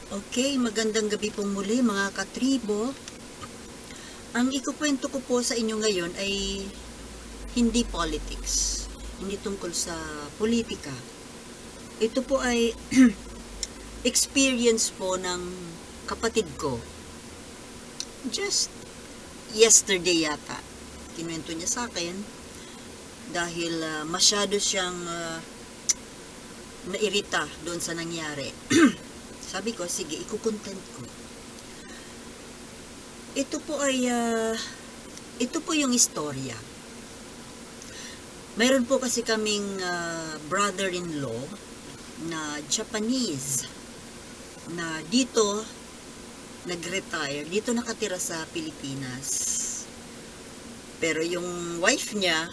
Okay, magandang gabi pong muli mga katribo. Ang ikukwento ko po sa inyo ngayon ay hindi politics, hindi tungkol sa politika. Ito po ay experience po ng kapatid ko. Just yesterday yata, kinuwento niya sa akin dahil masyado siyang nairita doon sa nangyari. Sabi ko, sige, ikukontent ko. Ito po yung istorya. Mayroon po kasi kaming brother-in-law na Japanese na dito nag-retire, dito nakatira sa Pilipinas. Pero yung wife niya,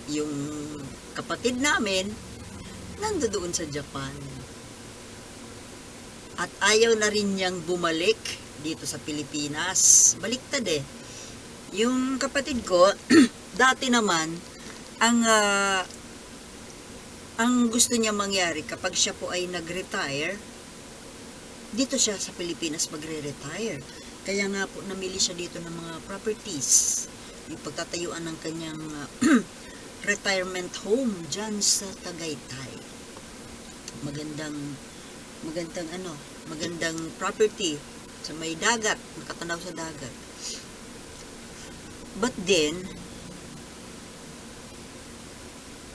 yung kapatid namin, nandoon sa Japan. At ayaw na rin niyang bumalik dito sa Pilipinas. Baliktad eh. Yung kapatid ko, dati naman, ang gusto niya mangyari kapag siya po ay nag-retire, dito siya sa Pilipinas magre-retire. Kaya nga po namili siya dito ng mga properties. Yung pagtatayuan ng kanyang retirement home dyan sa Tagaytay. Magandang property sa may dagat, nakatanaw sa dagat. But then,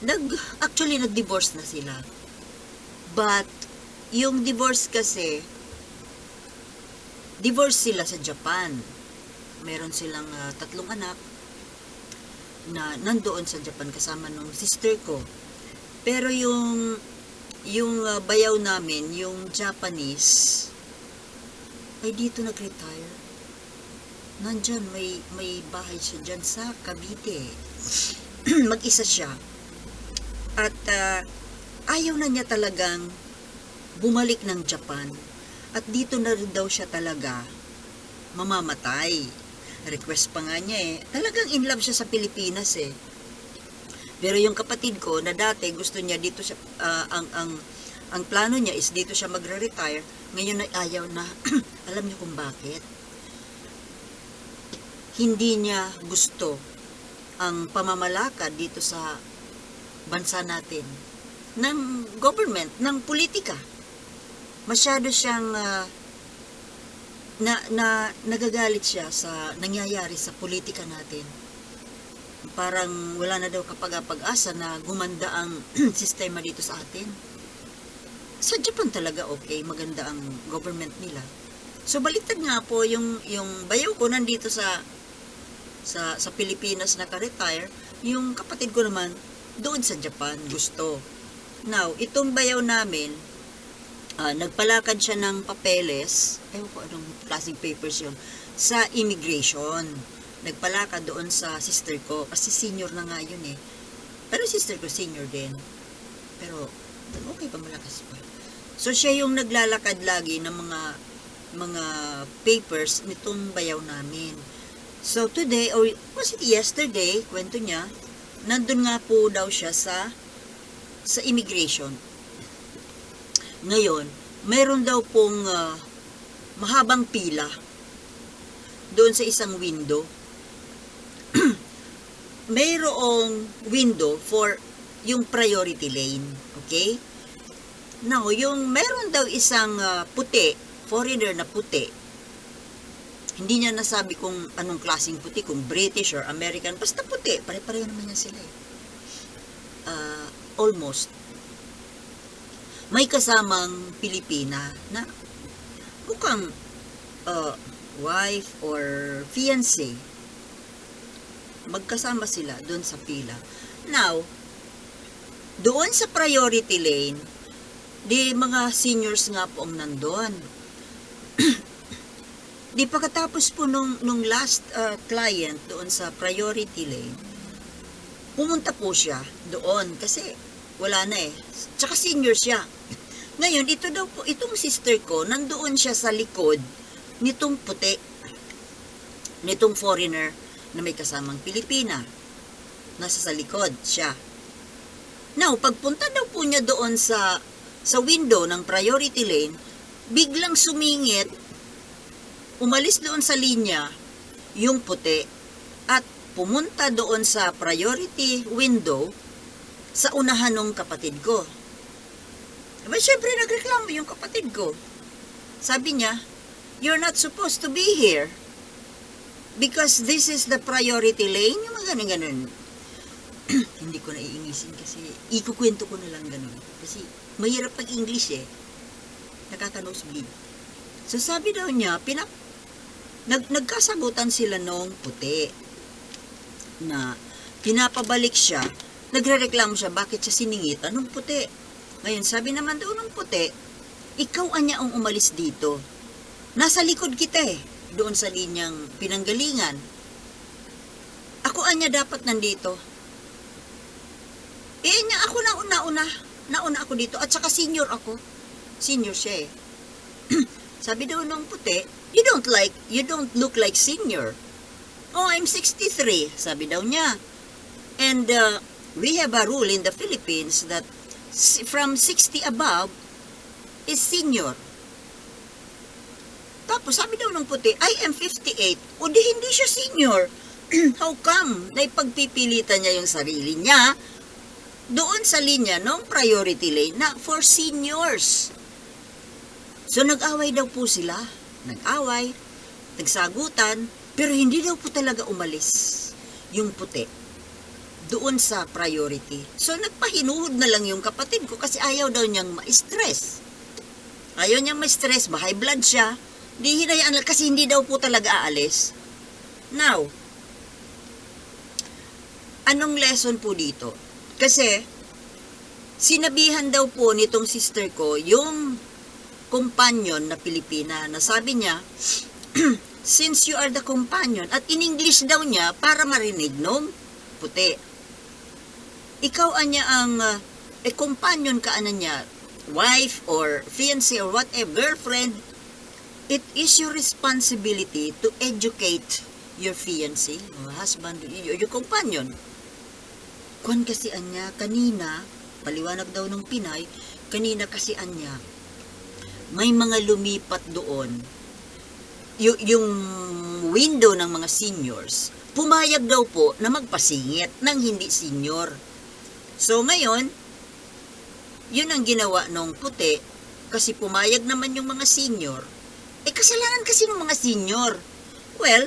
nag-divorce na sila. But, yung divorce kasi, divorce sila sa Japan. Meron silang 3 anak na nandoon sa Japan kasama nung sister ko. Pero yung bayaw namin, yung Japanese, ay dito nag-retire. Nandyan, may bahay siya dyan sa Cavite. Mag-isa siya. At ayaw na niya talagang bumalik ng Japan. At dito na rin daw siya talaga mamamatay. Request pa nga niya eh. Talagang in love siya sa Pilipinas eh. Pero yung kapatid ko na dati gusto niya dito siya, ang plano niya is dito siya magre-retire, ngayon ay ayaw na. Alam niyo kung bakit? Hindi niya gusto ang pamamalakad dito sa bansa natin ng government, ng politika. Masyado siyang nagagalit siya sa nangyayari sa politika natin. Parang wala na daw kapag-asa na gumanda ang sistema dito sa atin. Sa Japan talaga okay, maganda ang government nila. So baliktad nga po yung bayaw ko nandito sa Pilipinas naka-retire, yung kapatid ko naman doon sa Japan gusto. Now, itong bayaw namin, nagpalakad siya ng papeles, ewan ko anong klaseng papers yun, sa immigration. Nagpalakad doon sa sister ko, kasi senior na nga yun eh. Pero sister ko senior din. Pero, okay pa, malakas pa. So, siya yung naglalakad lagi ng mga papers nitong bayaw namin. So, today, or was it yesterday, kwento niya, nandun nga po daw siya sa immigration. Ngayon, meron daw pong mahabang pila doon sa isang window. Mayroong window for yung priority lane. Okay? Now, yung meron daw isang puti, foreigner na puti. Hindi niya nasabi kung anong klaseng puti, kung British or American. Basta puti, pare-pareho naman yan sila eh. Almost. May kasamang Pilipina na mukhang wife or fiancé. Magkasama sila doon sa pila. Now, doon sa priority lane, di mga seniors nga po ang nandun. Di pagkatapos po nung last client doon sa priority lane, pumunta po siya doon kasi wala na eh. Tsaka senior siya. Ngayon, itong sister ko, nandoon siya sa likod nitong puti, nitong foreigner na may kasamang Pilipina. Nasa sa likod siya. Now, pagpunta daw po niya doon sa window ng priority lane, biglang sumingit, umalis doon sa linya, yung puti, at pumunta doon sa priority window sa unahan ng kapatid ko. Diba, syempre nagreklamo yung kapatid ko. Sabi niya, "You're not supposed to be here because this is the priority lane." Yung mga ganun. Hindi ko na iingisin kasi ikukwento ko na lang ganun. Kasi mahirap pag English nakaka-nosebleed. So sabi daw niya, nagkasagutan sila nung puti na pinapabalik siya. Nagrereklamo siya bakit siya siningitan ng puti. Ngayon, sabi naman daw ng puti, "Ikaw anya ang umalis dito. Nasa likod kita doon sa linyang pinanggalingan. Ako anya dapat nandito. Niya ako nauna ako dito at saka senior ako." Senior siya Sabi daw ng puti, you don't look like senior." "Oh, I'm 63, sabi daw niya. "And we have a rule in the Philippines that from 60 above is senior." Tapos sabi daw ng puti, "I am 58. O di hindi siya senior." How come? Naipagpipilitan niya yung sarili niya doon sa linya ng priority lane na for seniors. So nag-away daw po sila. Nag-away, nagsagutan, pero hindi daw po talaga umalis yung puti doon sa priority. So nagpahinuhod na lang yung kapatid ko kasi ayaw daw niyang ma-stress. Ayaw niyang ma-stress, high blood siya. Di hinayaan lang kasi hindi daw po talaga aalis. Now, anong lesson po dito? Kasi sinabihan daw po nitong sister ko yung companion na Pilipina na sabi niya, "Since you are the companion," at in English daw niya para marinig nung puti, "Ikaw anya ang companion ka niya, wife or fiancé or whatever, girlfriend, it is your responsibility to educate your fiancé, or husband, your companion." Kung kasi anya kanina, paliwanag daw ng Pinay, kanina kasi anya, may mga lumipat doon. Yung window ng mga seniors, pumayag daw po na magpasingit ng hindi senior. So ngayon, yun ang ginawa ng puti, kasi pumayag naman yung mga senior. Kasalanan kasi ng mga senior. Well,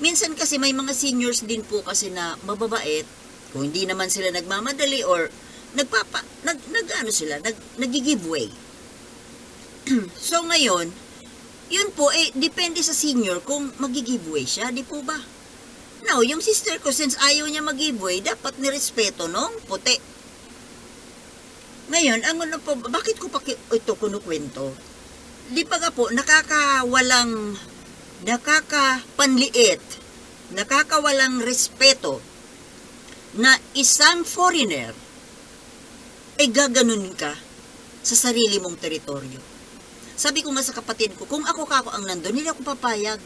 minsan kasi may mga seniors din po kasi na mababait, kung hindi naman sila nagmamadali or nag-giveaway. So ngayon, yun po, depende sa senior kung mag-giveaway siya, di po ba? Now, yung sister ko, since ayaw niya mag-giveaway, dapat nirespeto nung puti. Ngayon, bakit ko pa ito kunukwento? Di pa nga po, nakakapanliit, nakakawalang respeto na isang foreigner ay gaganunin ka sa sarili mong teritoryo. Sabi ko nga sa kapatid ko, kung ako ang nandun, hindi ako papayag.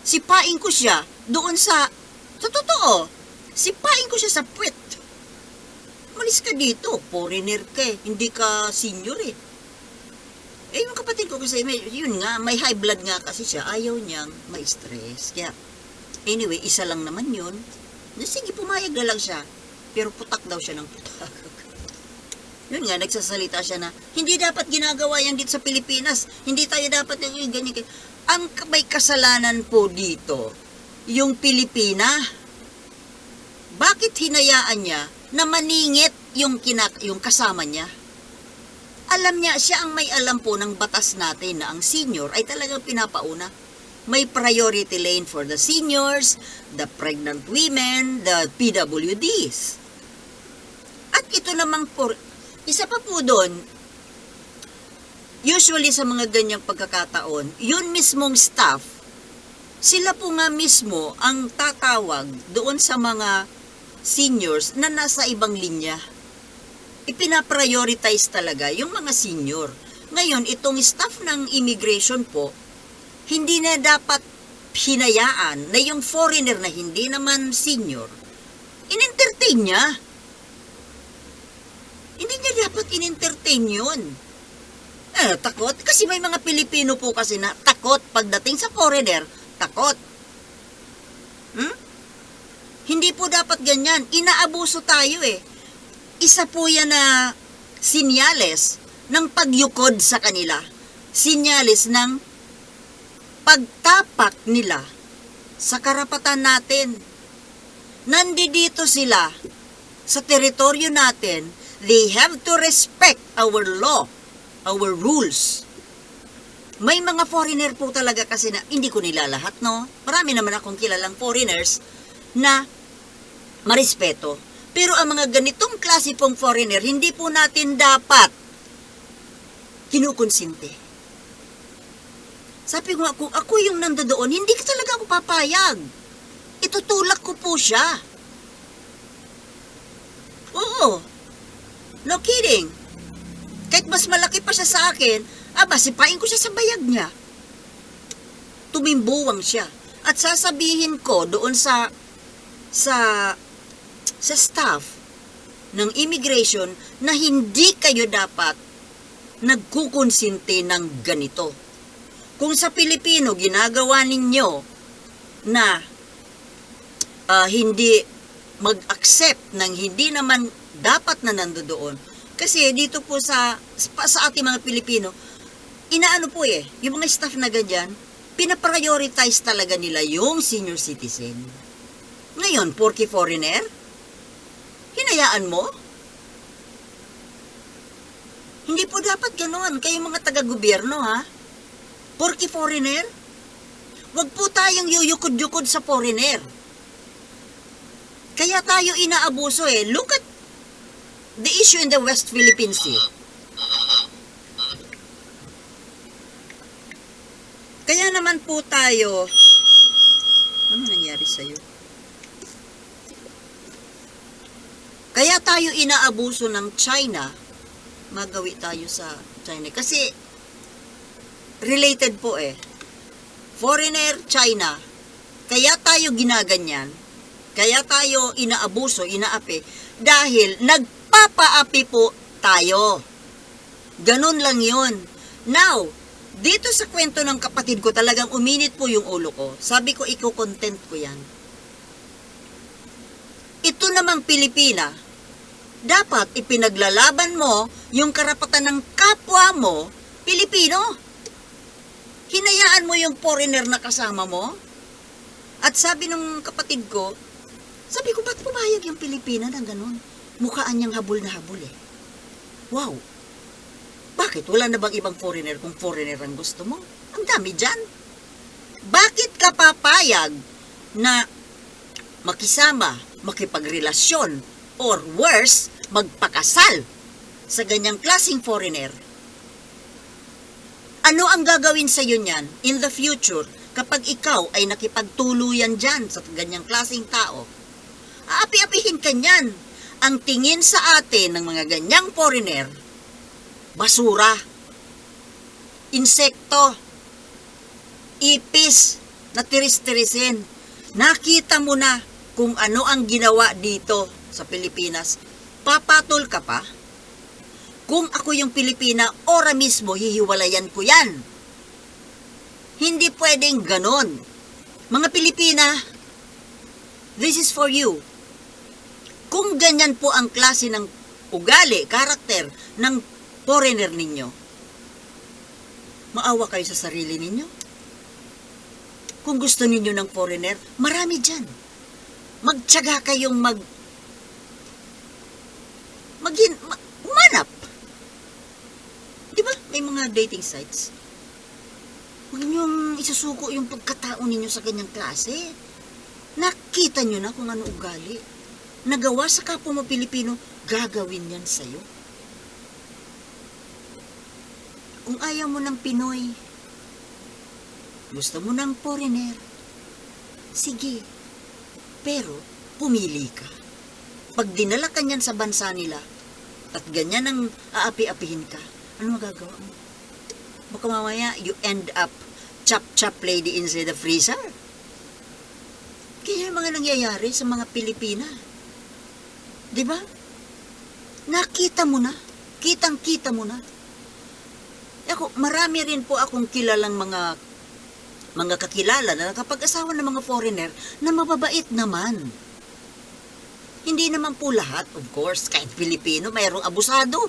Sipain ko siya doon sa totoo, sipain ko siya sa puwet. Malis ka dito, foreigner ka hindi ka senior yung kapatid ko kasi, yun nga, may high blood nga kasi siya, ayaw niyang ma-stress. Kaya, anyway, isa lang naman yun. Sige, pumayag na lang siya. Pero putak daw siya ng putak. Yun nga, nagsasalita siya na, hindi dapat ginagawa yan dito sa Pilipinas. Hindi tayo dapat ganyan. Ang may kasalanan po dito, yung Pilipina. Bakit hinayaan niya na maningit yung kasama niya? Alam niya, siya ang may alam po ng batas natin na ang senior ay talagang pinapauna. May priority lane for the seniors, the pregnant women, the PWDs. At ito namang isa pa po doon, usually sa mga ganyang pagkakataon, yun mismong staff, sila po nga mismo ang tatawag doon sa mga seniors na nasa ibang linya. Ipinaprioritize talaga yung mga senior. Ngayon, itong staff ng immigration po, hindi na dapat hinayaan na yung foreigner na hindi naman senior, in-entertain niya. Hindi niya dapat in-entertain yun. takot? Kasi may mga Pilipino po kasi na takot pagdating sa foreigner, takot. Hindi po dapat ganyan. Inaabuso tayo eh. Isa po yan na sinyales ng pagyukod sa kanila. Sinyales ng pagtapak nila sa karapatan natin. Nandito sila sa teritoryo natin. They have to respect our law, our rules. May mga foreigner po talaga kasi na, hindi ko nila lahat, no? Marami naman akong kilalang foreigners na marespeto. Pero ang mga ganitong klase pong foreigner, hindi po natin dapat kinukonsinte. Sabi ko nga, kung ako yung nandoon, hindi ka talaga ako papayag. Itutulak ko po siya. Oo. No kidding. Kahit mas malaki pa siya sa akin, sipain ko siya sa bayag niya. Tumimbuwang siya. At sasabihin ko doon sa staff ng immigration na hindi kayo dapat nagkukonsinte ng ganito. Kung sa Pilipino ginagawa ninyo na hindi mag-accept ng hindi naman dapat na nandoon. Kasi dito po sa ating mga Pilipino, inaano po yung mga staff na ganyan, pinaprioritize talaga nila yung senior citizen. Ngayon, porky foreigner, hinayaan mo? Hindi po dapat ganoon. Kayong mga taga-gobyerno, ha? Porky foreigner, wag po tayong yuyukod-yukod sa foreigner. Kaya tayo inaabuso Look at the issue in the West Philippine Sea. Kaya naman po tayo, ano nangyari sa'yo? Kaya tayo inaabuso ng China, magawi tayo sa China. Kasi, related po foreigner, China, kaya tayo ginaganyan, kaya tayo inaabuso, inaapi, dahil nagpapaapi po tayo. Ganun lang yun. Now, dito sa kwento ng kapatid ko, talagang uminit po yung ulo ko. Sabi ko, iko-content ko yan. Ito namang Pilipina, dapat ipinaglalaban mo yung karapatan ng kapwa mo, Pilipino. Hinayaan mo yung foreigner na kasama mo. At sabi ng kapatid ko, sabi ko, ba't pumayag yung Pilipina ng ganun? Mukhaan niyang habol na habol Wow! Bakit? Wala na bang ibang foreigner kung foreigner ang gusto mo? Ang dami dyan. Bakit ka papayag na makisama, makipagrelasyon, or worse, magpakasal sa ganyang klaseng foreigner? Ano ang gagawin sa iyo niyan in the future kapag ikaw ay nakipagtuluyan dyan sa ganyang klaseng tao? Aapi-apihin ka niyan. Ang tingin sa atin ng mga ganyang foreigner, basura, insekto, ipis na tiris-tirisin. Nakita mo na kung ano ang ginawa dito sa Pilipinas. Papatol ka pa? Kung ako yung Pilipina, ora mismo hihiwalayan ko yan. Hindi pwedeng ganon. Mga Pilipina, this is for you. Kung ganyan po ang klase ng ugali, karakter ng foreigner ninyo, maawa kayo sa sarili ninyo. Kung gusto ninyo ng foreigner, marami dyan. Magtiyaga kayong umanap. Di ba? May mga dating sites. Huwag niyong isusuko yung pagkatao ninyo sa ganyang klase. Nakita niyo na kung ano ugali. Nagawa sa kapwa mo Pilipino, gagawin yan sa'yo. Kung ayaw mo ng Pinoy, gusto mo ng foreigner, sige, pero pumili ka. Pag dinala ka niyan sa bansa nila, at ganyan ang aapi-apihin ka, ano magagawa mo? Baka mamaya, you end up chop-chop lady inside the freezer. Kaya yung mga nangyayari sa mga Pilipina. Diba? Nakita mo na. Kitang-kita mo na. Ako, marami rin po akong kilalang mga kakilala na nakapag-asawa ng mga foreigner na mababait naman. Hindi naman po lahat, of course, kahit Pilipino, mayroong abusado.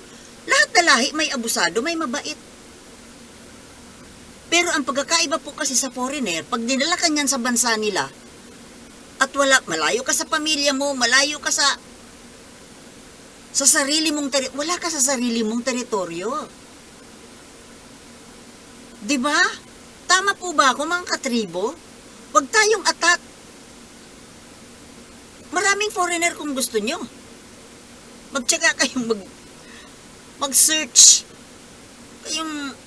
Lahat na lahi may abusado, may mabait. Pero ang pagkakaiba po kasi sa foreigner, pag dinala ka niyan sa bansa nila, at malayo ka sa pamilya mo, malayo ka sa sarili mong wala ka sa sarili mong teritoryo. 'Di ba? Tama po ba ako, mga katribo? Huwag tayong atat. Maraming foreigner kung gusto nyo. Magtyaga kayong mag-search. Kayong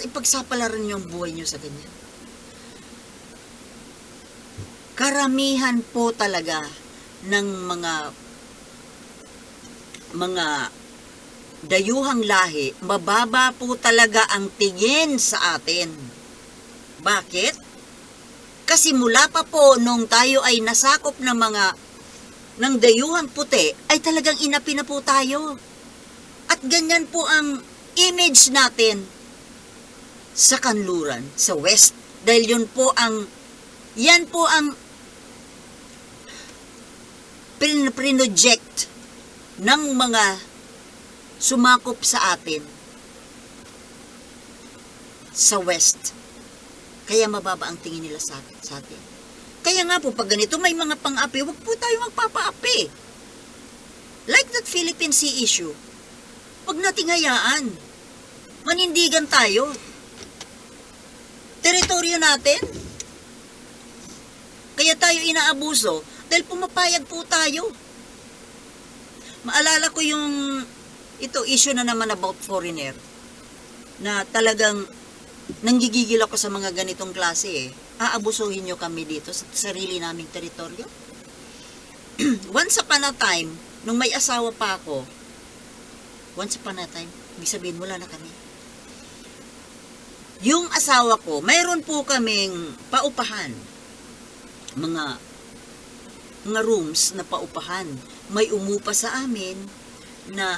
ipagsapalaran nyo ang buhay nyo sa ganyan. Karamihan po talaga ng mga dayuhang lahi, mababa po talaga ang tingin sa atin. Bakit? Kasi mula pa po nung tayo ay nasakop ng dayuhang puti, ay talagang inapi na po tayo. At ganyan po ang image natin sa kanluran, sa West. Dahil yan po ang pinoject ng mga sumakop sa atin sa West. Kaya mababa ang tingin nila sa atin. Kaya nga po, pag ganito may mga pang-api, huwag po tayo magpapa-api. Like that Philippine Sea issue. Huwag nating hayaan. Manindigan tayo. Teritoryo natin. Kaya tayo inaabuso dahil pumapayag po tayo. Maalala ko yung issue na naman about foreigner, na talagang nanggigigil ako sa mga ganitong klase eh. Aabusuhin nyo kami dito sa sarili naming teritoryo. Once upon a time, nung may asawa pa ako, once upon a time, ibig sabihin wala na kami. Yung asawa ko, mayroon po kaming paupahan. Mga rooms na paupahan. May umupa sa amin na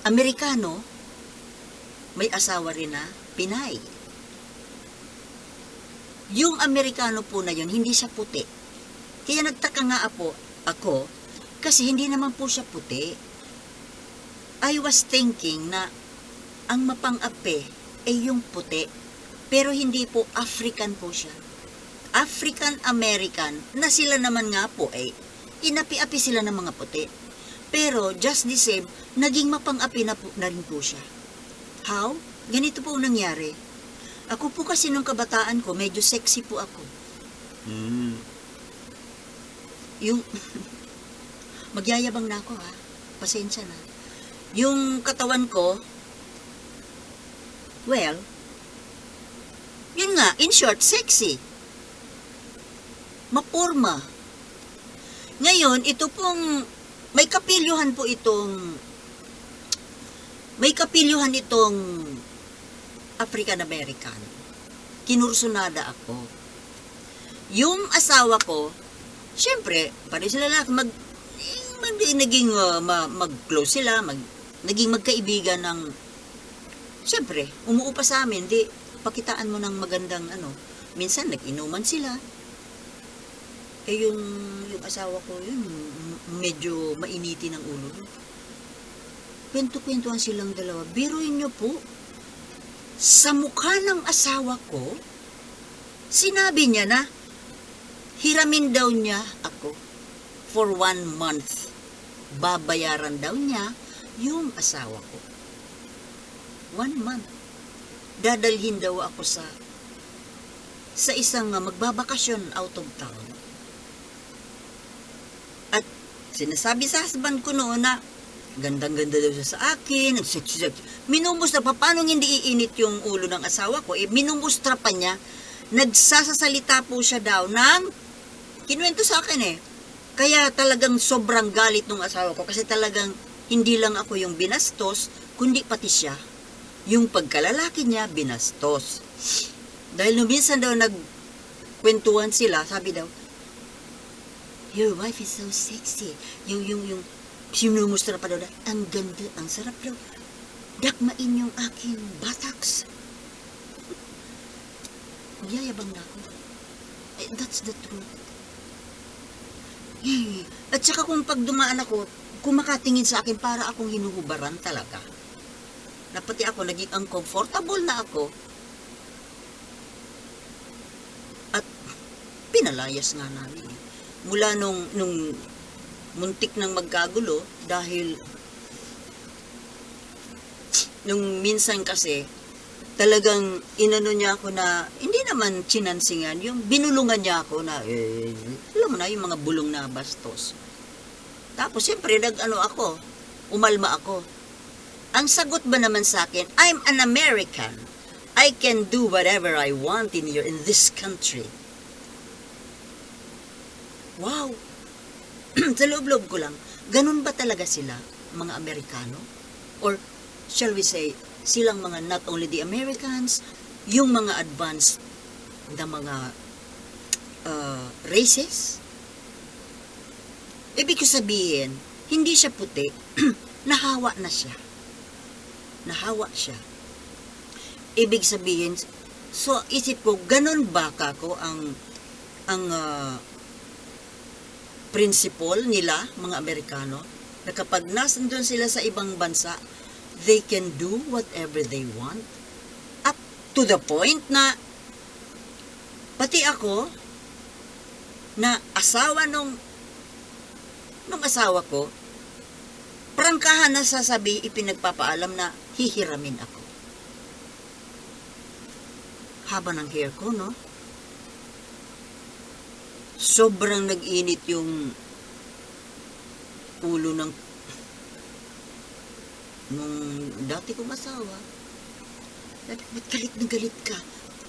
Amerikano, may asawa rin na Pinay. Yung Amerikano po na yun, hindi siya puti. Kaya nagtaka nga ako, kasi hindi naman po siya puti. I was thinking na ang mapang-ape ay yung puti, pero hindi po, African po siya. African-American, na sila naman nga po ay inapi-api sila ng mga puti. Pero, just the same, naging mapang-api na rin po siya. How? Ganito po nangyari. Ako po kasi nung kabataan ko, medyo sexy po ako. Yung, magyayabang na ako ha. Pasensya na. Yung katawan ko, well, yun nga, in short, sexy. Mapurma. Ngayon, ito pong may kapilyuhan itong African-American. Kinursunada ako. Yung asawa ko, syempre, pare sila lang mag-close sila, naging magkaibigan ng, syempre, umuupa sa amin, pakitaan mo ng magandang minsan nag-inuman sila. Yung asawa ko, yun, medyo mainiti ng ulo. Kwento-kwentuhan silang dalawa. Biruin nyo po, sa mukha ng asawa ko, sinabi niya na, hiramin daw niya ako for 1 month. Babayaran daw niya yung asawa ko. 1 month. Dadalhin daw ako sa isang magbabakasyon out of town. At sinasabi sa husband ko noon na gandang-ganda daw siya sa akin, minumustra pa, paano hindi iinit yung ulo ng asawa ko, minumustra pa niya, nagsasasalita po siya daw ng, kinuwento sa akin kaya talagang sobrang galit ng asawa ko, kasi talagang hindi lang ako yung binastos, kundi pati siya, yung pagkalalaki niya binastos. Dahil nung minsan daw nagkwentuhan sila, sabi daw, your wife is so sexy. Yung sinumustra pa daw na, ang ganda, ang sarap daw. dakmain yung aking buttocks. Magyayabang na ako. That's the truth. At saka kung pag dumaan ako, kung makatingin sa akin, para akong hinuhubaran talaga. Na pati ako, naging uncomfortable na ako. At pinalayas nga namin. Mula nung muntik nang magkagulo, dahil nung minsan kasi, talagang inano niya ako na, hindi naman chinansingan, yung binulungan niya ako na, alam mo na, yung mga bulong na bastos. Tapos, siyempre, umalma ako. Ang sagot ba naman sa akin, I'm an American. I can do whatever I want in this country. Wow! Sa loob-loob ko lang, ganun ba talaga sila, mga Amerikano? Or, shall we say, silang mga not only the Americans, yung mga advanced na mga races? Ibig ko sabihin, hindi siya puti, nahawa na siya. Nahawa siya. Ibig sabihin, so isip ko, ganun ba kako ang principle nila, mga Amerikano, na kapag nasandun sila sa ibang bansa, they can do whatever they want, up to the point na pati ako na asawa nung asawa ko, prangkahan na sasabi, ipinagpapaalam na hihiramin ako. Haba ng hair ko, no? Sobrang nag-init yung ulo nung dati kong asawa. Ba't galit na galit ka?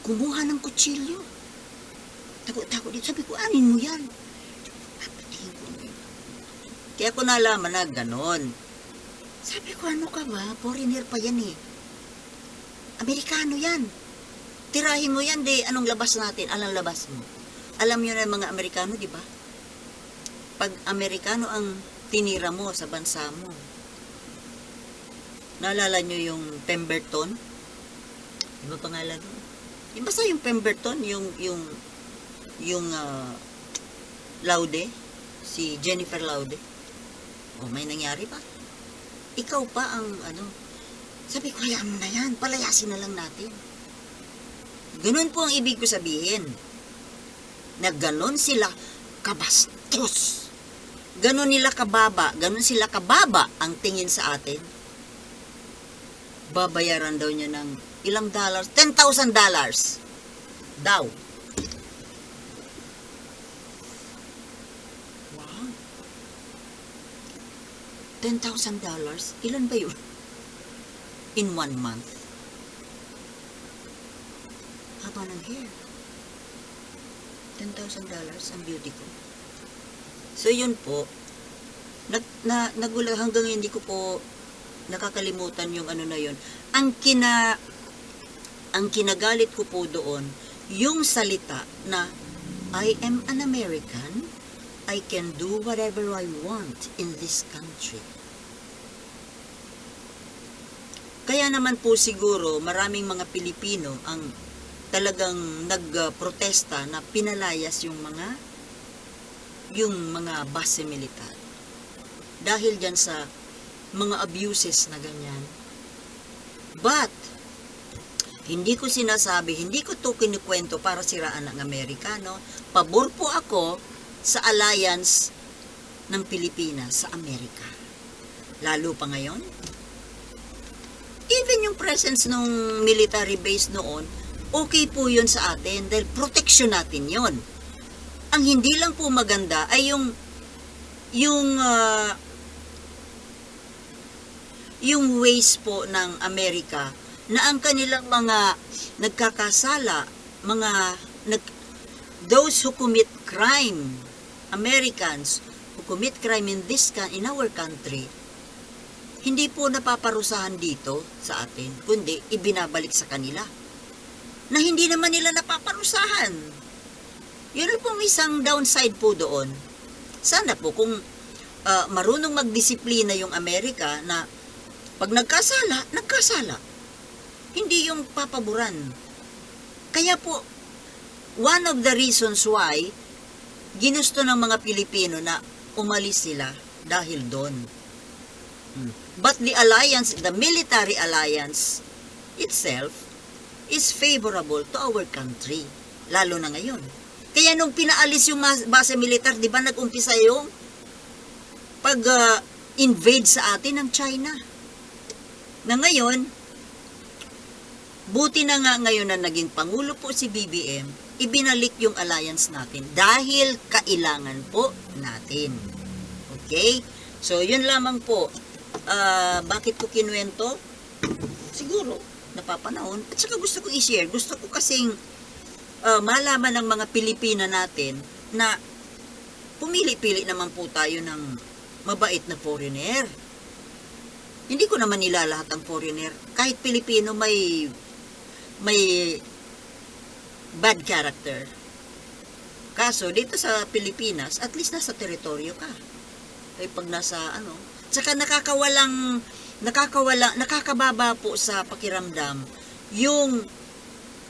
Kumuha ng kutsilyo. Takot dito. Sabi ko, anin mo yan? Papatingin ko. Kaya ko nalaman na ganon. Sabi ko, ano ka ba? Foreigner pa yan eh. Amerikano yan. Tirahin mo yan, anong labas natin? Anong labas mo? Alam nyo na mga Amerikano, di ba? Pag Amerikano ang tinira mo sa bansa mo, naalala nyo yung Pemberton? Di ba pangalan mo? Basta yung Pemberton, yung Laude, si Jennifer Laude. May nangyari pa. Ikaw pa ang sabi ko, hayaan mo na yan, palayasin na lang natin. Ganun po ang ibig ko sabihin. Na ganun sila kabastos. Ganun nila kababa, ganun sila kababa ang tingin sa atin. Babayaran daw niya ng ilang dollars? $10,000 daw. Wow. $10,000? Ilan ba yun? In 1 month. Haba ng hair. $10,000 ang beauty ko. So, yun po. Nagulat hanggang hindi ko po nakakalimutan yung na yun. Ang kinagalit ko po doon, yung salita na, I am an American, I can do whatever I want in this country. Kaya naman po siguro, maraming mga Pilipino ang talagang nagprotesta na pinalayas yung mga base militar. Dahil dyan sa mga abuses na ganyan. But, hindi ko sinasabi, hindi ko to kinikwento para siraan ng Amerikano. Pabor po ako sa alliance ng Pilipinas sa Amerika. Lalo pa ngayon. Even yung presence ng military base noon, okay po yun sa atin dahil protection natin yun. Ang hindi lang po maganda ay yung ways po ng Amerika na ang kanilang mga nagkakasala, those who commit crime, Americans who commit crime in our country, hindi po napaparusahan dito sa atin, kundi ibinabalik sa kanila. Na hindi naman nila napaparusahan. Yun pong isang downside po doon. Sana po kung marunong magdisiplina yung Amerika na Pag nagkasala, nagkasala. Hindi yung papaboran. Kaya po, one of the reasons why ginusto ng mga Pilipino na umalis sila dahil doon. But the alliance, the military alliance itself is favorable to our country, lalo na ngayon. Kaya nung pinaalis yung base militar, di ba nag-umpisa yung pag-invade sa atin ng China? Na ngayon, buti na nga ngayon na naging Pangulo po si BBM, ibinalik yung alliance natin dahil kailangan po natin. Okay? So, yun lamang po. Bakit ko kinuwento? Siguro, napapanahon. At saka gusto ko i-share. Gusto ko kasing malaman ng mga Pilipina natin na pumili-pili naman po tayo ng mabait na foreigner. Hindi ko naman nilalahat ang foreigner. Kahit Pilipino may bad character. Kaso, dito sa Pilipinas, at least nasa teritoryo ka. Kaya pag nasa, tsaka nakakababa po sa pakiramdam, yung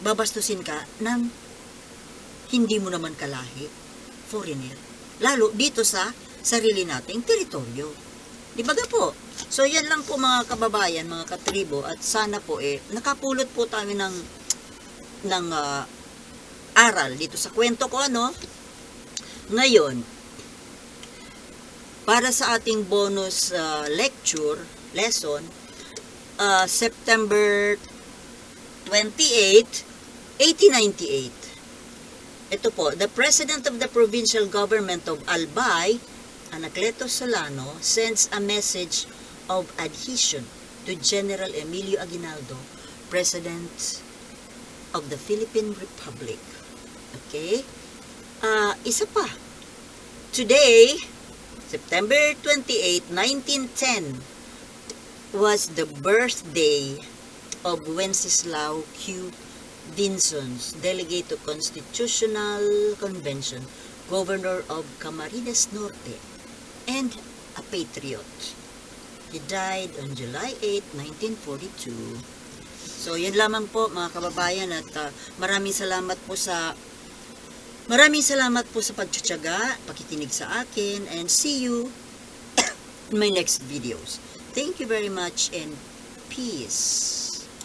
babastusin ka ng hindi mo naman kalahi, foreigner. Lalo dito sa sarili nating teritoryo. Di ba po? So, yan lang po mga kababayan, mga katribo, at sana po nakapulot po tayo ng aral dito sa kwento ko, Ngayon, para sa ating bonus lesson, September 28, 1898. Ito po, the President of the Provincial Government of Albay, Anacleto Solano, sends a message of adhesion to General Emilio Aguinaldo, President of the Philippine Republic. Okay? Isa pa. Today, September 28, 1910, was the birthday of Wenceslao Q. Dinsons, Delegate to Constitutional Convention, Governor of Camarines Norte, and a patriot. He died on July 8, 1942. So, yan lamang po mga kababayan, at maraming salamat po sa pagtitiyaga, pakikinig sa akin, and see you in my next videos. Thank you very much and peace.